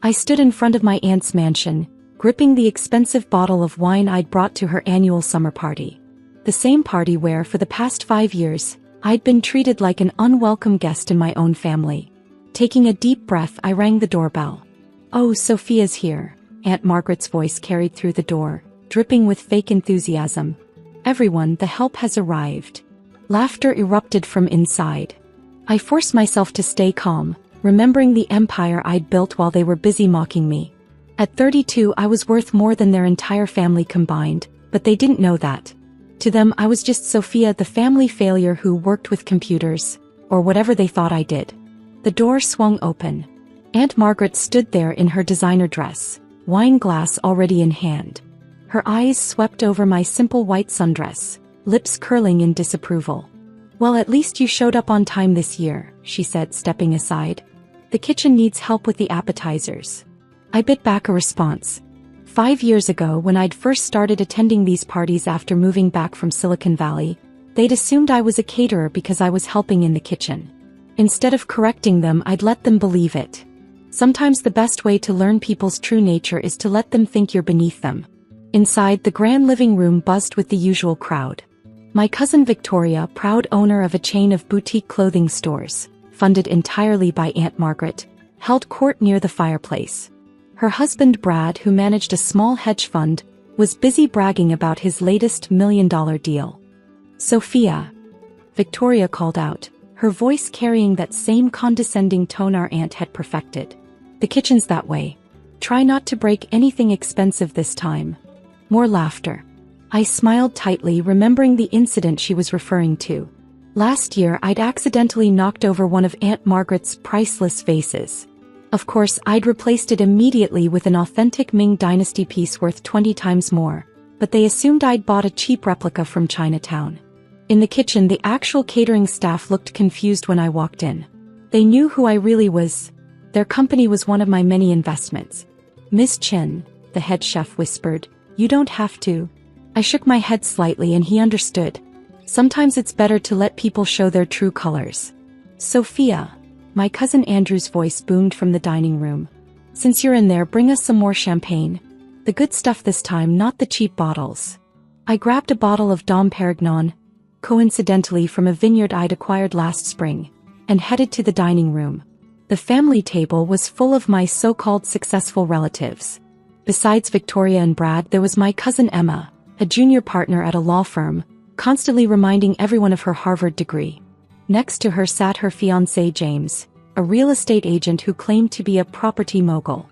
I stood in front of my aunt's mansion, gripping the expensive bottle of wine I'd brought to her annual summer party. The same party where, for the past 5 years, I'd been treated like an unwelcome guest in my own family. Taking a deep breath, I rang the doorbell. "Oh, Sophia's here," Aunt Margaret's voice carried through the door, dripping with fake enthusiasm. "Everyone, the help has arrived." Laughter erupted from inside. I forced myself to stay calm, remembering the empire I'd built while they were busy mocking me. At 32, I was worth more than their entire family combined, but they didn't know that. To them, I was just Sophia, the family failure who worked with computers, or whatever they thought I did. The door swung open. Aunt Margaret stood there in her designer dress, wine glass already in hand. Her eyes swept over my simple white sundress, lips curling in disapproval. "Well, at least you showed up on time this year," she said, stepping aside. "The kitchen needs help with the appetizers." I bit back a response. 5 years ago, when I'd first started attending these parties after moving back from Silicon Valley, they'd assumed I was a caterer because I was helping in the kitchen. Instead of correcting them, I'd let them believe it. Sometimes the best way to learn people's true nature is to let them think you're beneath them. Inside, the grand living room buzzed with the usual crowd. My cousin Victoria, proud owner of a chain of boutique clothing stores, funded entirely by Aunt Margaret, held court near the fireplace. Her husband Brad, who managed a small hedge fund, was busy bragging about his latest $1 million deal. "Sophia," Victoria called out, her voice carrying that same condescending tone our aunt had perfected. "The kitchen's that way. Try not to break anything expensive this time." More laughter. I smiled tightly, remembering the incident she was referring to. Last year, I'd accidentally knocked over one of Aunt Margaret's priceless vases. Of course, I'd replaced it immediately with an authentic Ming Dynasty piece worth 20 times more, but they assumed I'd bought a cheap replica from Chinatown. In the kitchen, the actual catering staff looked confused when I walked in. They knew who I really was. Their company was one of my many investments. "Miss Chen," the head chef whispered, "you don't have to." I shook my head slightly and he understood. Sometimes it's better to let people show their true colors. "Sophia," my cousin Andrew's voice boomed from the dining room. "Since you're in there, bring us some more champagne. The good stuff this time, not the cheap bottles." I grabbed a bottle of Dom Perignon, coincidentally from a vineyard I'd acquired last spring, and headed to the dining room. The family table was full of my so-called successful relatives. Besides Victoria and Brad, there was my cousin Emma, a junior partner at a law firm, constantly reminding everyone of her Harvard degree. Next to her sat her fiancé James, a real estate agent who claimed to be a property mogul.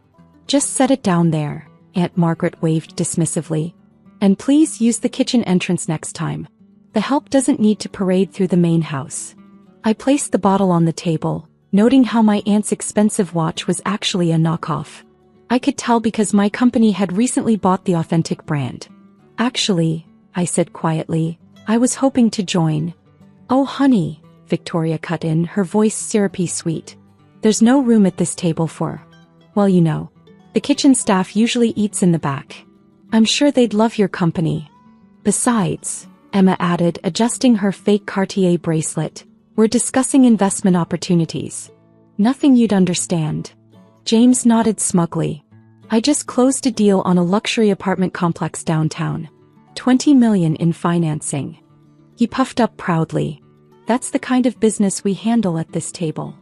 "Just set it down there," Aunt Margaret waved dismissively. "And please use the kitchen entrance next time. The help doesn't need to parade through the main house." I placed the bottle on the table, noting how my aunt's expensive watch was actually a knockoff. I could tell because my company had recently bought the authentic brand. "Actually," I said quietly, "I was hoping to join." "Oh honey," Victoria cut in, her voice syrupy sweet. "There's no room at this table for, well, you know. The kitchen staff usually eats in the back. I'm sure they'd love your company. Besides," Emma added, adjusting her fake Cartier bracelet, "we're discussing investment opportunities." "Nothing you'd understand." James nodded smugly. "I just closed a deal on a luxury apartment complex downtown. 20 million in financing." He puffed up proudly. "That's the kind of business we handle at this table."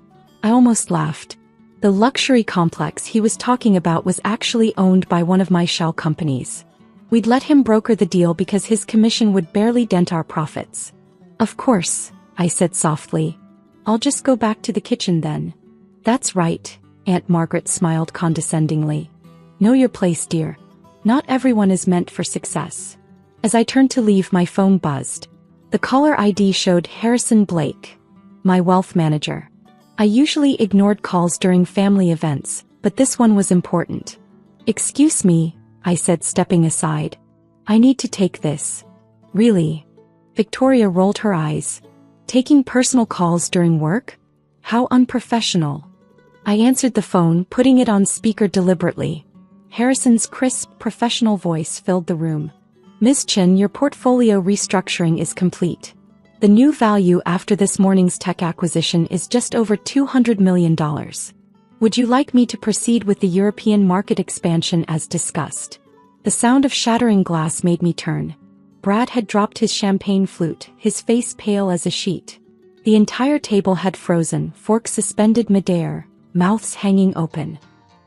I almost laughed. The luxury complex he was talking about was actually owned by one of my shell companies. We'd let him broker the deal because his commission would barely dent our profits. "Of course," I said softly. "I'll just go back to the kitchen then." "That's right," Aunt Margaret smiled condescendingly. "Know your place, dear. Not everyone is meant for success." As I turned to leave, my phone buzzed. The caller ID showed Harrison Blake, my wealth manager. I usually ignored calls during family events, but this one was important. "Excuse me," I said, stepping aside. "I need to take this." "Really?" Victoria rolled her eyes. "Taking personal calls during work? How unprofessional." I answered the phone, putting it on speaker deliberately. Harrison's crisp, professional voice filled the room. "Miss Chen, your portfolio restructuring is complete. The new value after this morning's tech acquisition is just over $200 million. Would you like me to proceed with the European market expansion as discussed? The sound of shattering glass made me turn. Brad had dropped his champagne flute, his face pale as a sheet. The entire table had frozen, forks suspended midair, mouths hanging open.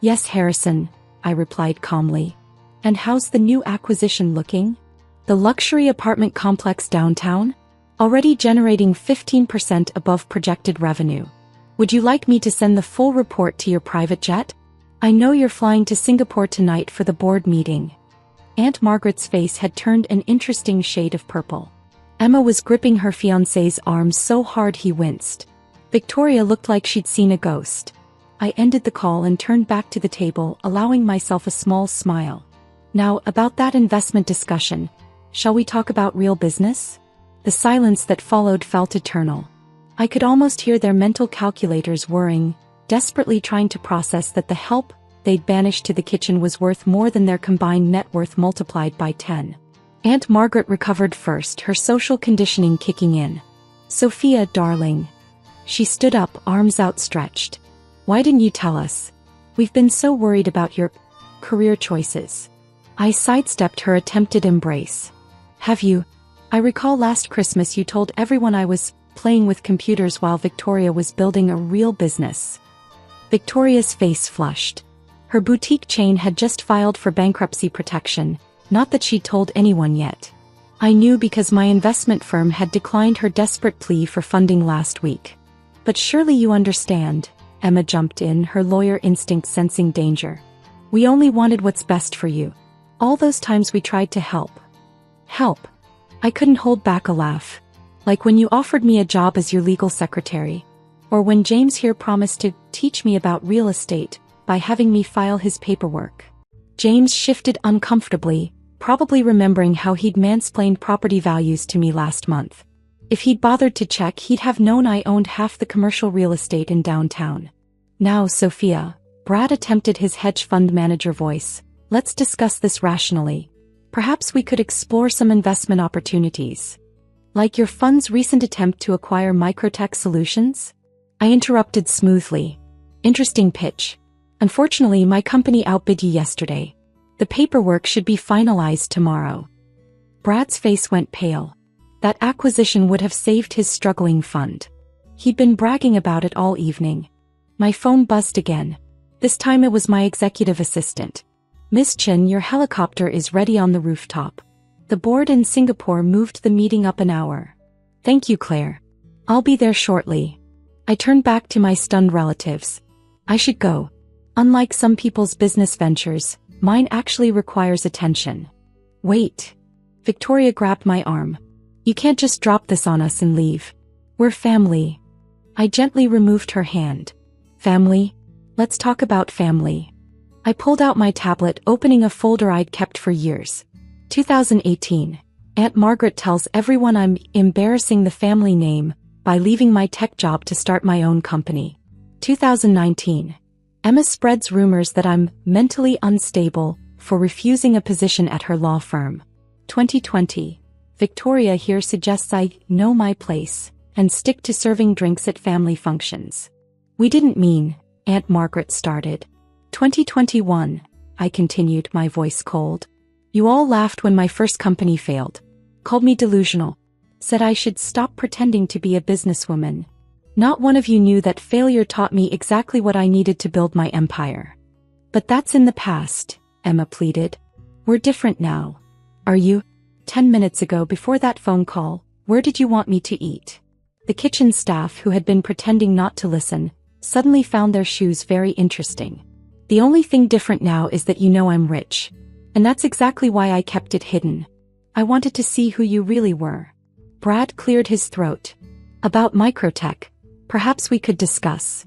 Yes, Harrison, I replied calmly. And how's the new acquisition looking? The luxury apartment complex downtown? Already generating 15% above projected revenue. Would you like me to send the full report to your private jet? I know you're flying to Singapore tonight for the board meeting. Aunt Margaret's face had turned an interesting shade of purple. Emma was gripping her fiancé's arm so hard he winced. Victoria looked like she'd seen a ghost. I ended the call and turned back to the table, allowing myself a small smile. Now, about that investment discussion, shall we talk about real business? The silence that followed felt eternal. I could almost hear their mental calculators whirring, desperately trying to process that the help they'd banished to the kitchen was worth more than their combined net worth multiplied by 10. Aunt Margaret recovered first, her social conditioning kicking in. Sophia, darling. She stood up, arms outstretched. Why didn't you tell us? We've been so worried about your career choices. I sidestepped her attempted embrace. Have you? I recall last Christmas you told everyone I was playing with computers while Victoria was building a real business. Victoria's face flushed. Her boutique chain had just filed for bankruptcy protection, not that she'd told anyone yet. I knew because my investment firm had declined her desperate plea for funding last week. But surely you understand, Emma jumped in, her lawyer instinct sensing danger. We only wanted what's best for you. All those times we tried to help. Help. I couldn't hold back a laugh. Like when you offered me a job as your legal secretary. Or when James here promised to teach me about real estate by having me file his paperwork. James shifted uncomfortably, probably remembering how he'd mansplained property values to me last month. If he'd bothered to check, he'd have known I owned half the commercial real estate in downtown. Now, Sophia, Brad attempted his hedge fund manager voice, let's discuss this rationally. Perhaps we could explore some investment opportunities. Like your fund's recent attempt to acquire Microtech Solutions? I interrupted smoothly. Interesting pitch. Unfortunately, my company outbid you yesterday. The paperwork should be finalized tomorrow. Brad's face went pale. That acquisition would have saved his struggling fund. He'd been bragging about it all evening. My phone buzzed again. This time it was my executive assistant. Miss Chen, your helicopter is ready on the rooftop. The board in Singapore moved the meeting up an hour. Thank you, Claire. I'll be there shortly. I turned back to my stunned relatives. I should go. Unlike some people's business ventures, mine actually requires attention. Wait. Victoria grabbed my arm. You can't just drop this on us and leave. We're family. I gently removed her hand. Family? Let's talk about family. I pulled out my tablet, opening a folder I'd kept for years. 2018. Aunt Margaret tells everyone I'm embarrassing the family name by leaving my tech job to start my own company. 2019. Emma spreads rumors that I'm mentally unstable for refusing a position at her law firm. 2020. Victoria here suggests I know my place and stick to serving drinks at family functions. We didn't mean, Aunt Margaret started. 2021, I continued, my voice cold. You all laughed when my first company failed. Called me delusional. Said I should stop pretending to be a businesswoman. Not one of you knew that failure taught me exactly what I needed to build my empire. But that's in the past, Emma pleaded. We're different now. Are you? 10 minutes ago, before that phone call, where did you want me to eat? The kitchen staff, who had been pretending not to listen, suddenly found their shoes very interesting. The only thing different now is that you know I'm rich. And that's exactly why I kept it hidden. I wanted to see who you really were. Brad cleared his throat. About Microtech, perhaps we could discuss.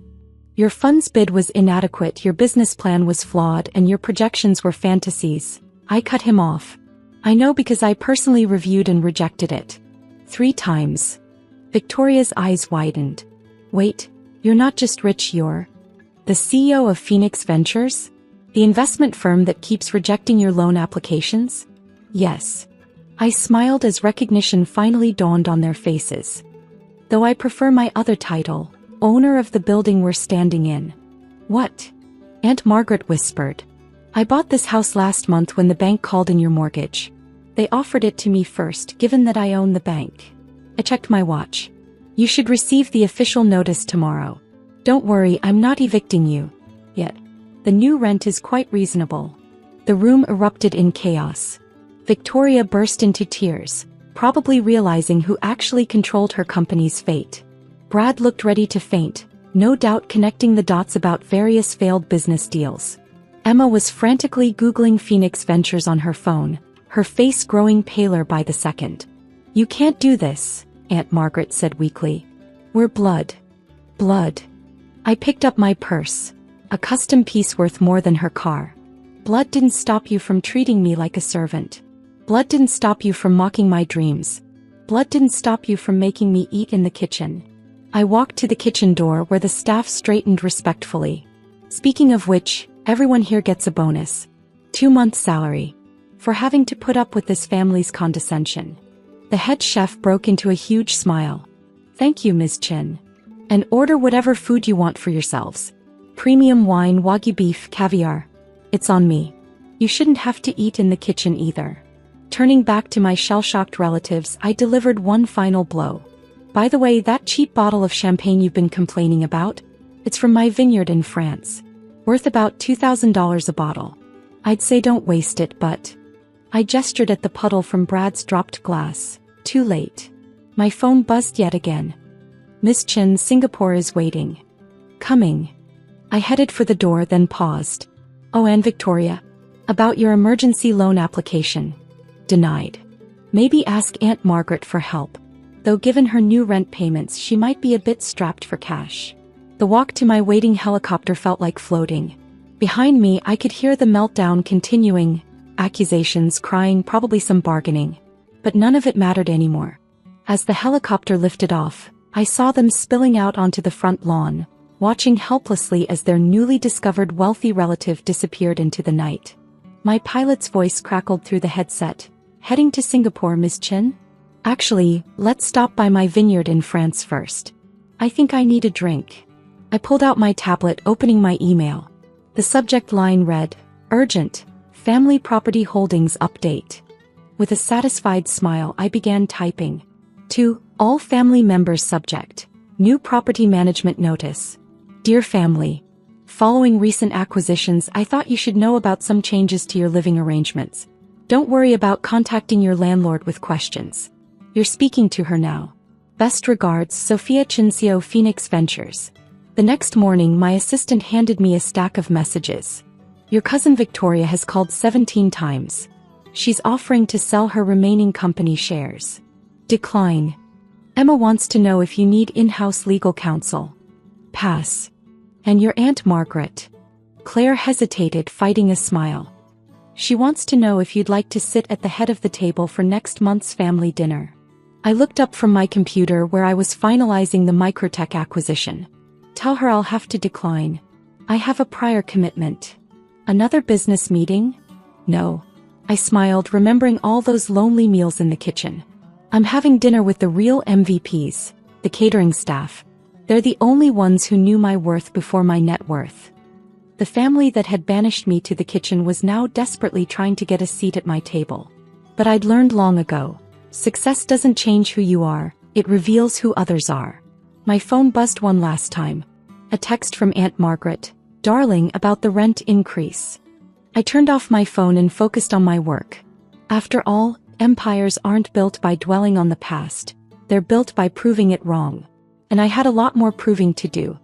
Your fund's bid was inadequate, your business plan was flawed, and your projections were fantasies. I cut him off. I know because I personally reviewed and rejected it. 3 times. Victoria's eyes widened. Wait, you're not just rich, you're the CEO of Phoenix Ventures? The investment firm that keeps rejecting your loan applications? Yes. I smiled as recognition finally dawned on their faces. Though I prefer my other title, owner of the building we're standing in. What? Aunt Margaret whispered. I bought this house last month when the bank called in your mortgage. They offered it to me first, given that I own the bank. I checked my watch. You should receive the official notice tomorrow. Don't worry, I'm not evicting you. Yet. The new rent is quite reasonable. The room erupted in chaos. Victoria burst into tears, probably realizing who actually controlled her company's fate. Brad looked ready to faint, no doubt connecting the dots about various failed business deals. Emma was frantically Googling Phoenix Ventures on her phone, her face growing paler by the second. You can't do this, Aunt Margaret said weakly. We're blood. Blood. I picked up my purse, a custom piece worth more than her car. Blood didn't stop you from treating me like a servant. Blood didn't stop you from mocking my dreams. Blood didn't stop you from making me eat in the kitchen. I walked to the kitchen door where the staff straightened respectfully. Speaking of which, everyone here gets a bonus. 2 months' salary. For having to put up with this family's condescension. The head chef broke into a huge smile. Thank you, Ms. Chin. And order whatever food you want for yourselves. Premium wine, wagyu beef, caviar. It's on me. You shouldn't have to eat in the kitchen either. Turning back to my shell-shocked relatives, I delivered one final blow. By the way, that cheap bottle of champagne you've been complaining about? It's from my vineyard in France. Worth about $2,000 a bottle. I'd say don't waste it, but... I gestured at the puddle from Brad's dropped glass. Too late. My phone buzzed yet again. Miss Chin, Singapore is waiting. Coming. I headed for the door, then paused. Oh, and Victoria. About your emergency loan application. Denied. Maybe ask Aunt Margaret for help. Though given her new rent payments, she might be a bit strapped for cash. The walk to my waiting helicopter felt like floating. Behind me, I could hear the meltdown continuing. Accusations, crying, probably some bargaining. But none of it mattered anymore. As the helicopter lifted off, I saw them spilling out onto the front lawn, watching helplessly as their newly discovered wealthy relative disappeared into the night. My pilot's voice crackled through the headset. Heading to Singapore, Miss Chin? Actually, let's stop by my vineyard in France first. I think I need a drink. I pulled out my tablet, opening my email. The subject line read, Urgent. Family Property Holdings Update. With a satisfied smile, I began typing. To all family members subject. New property management notice. Dear family. Following recent acquisitions, I thought you should know about some changes to your living arrangements. Don't worry about contacting your landlord with questions. You're speaking to her now. Best regards, Sophia Chincio, Phoenix Ventures. The next morning, my assistant handed me a stack of messages. Your cousin Victoria has called 17 times. She's offering to sell her remaining company shares. Decline. Emma wants to know if you need in-house legal counsel. Pass. And your Aunt Margaret. Claire hesitated, fighting a smile. She wants to know if you'd like to sit at the head of the table for next month's family dinner. I looked up from my computer where I was finalizing the Microtech acquisition. Tell her I'll have to decline. I have a prior commitment. Another business meeting? No. I smiled, remembering all those lonely meals in the kitchen. I'm having dinner with the real MVPs, the catering staff. They're the only ones who knew my worth before my net worth. The family that had banished me to the kitchen was now desperately trying to get a seat at my table. But I'd learned long ago, success doesn't change who you are, it reveals who others are. My phone buzzed one last time. A text from Aunt Margaret. Darling, about the rent increase. I turned off my phone and focused on my work. After all, empires aren't built by dwelling on the past. They're built by proving it wrong. And I had a lot more proving to do.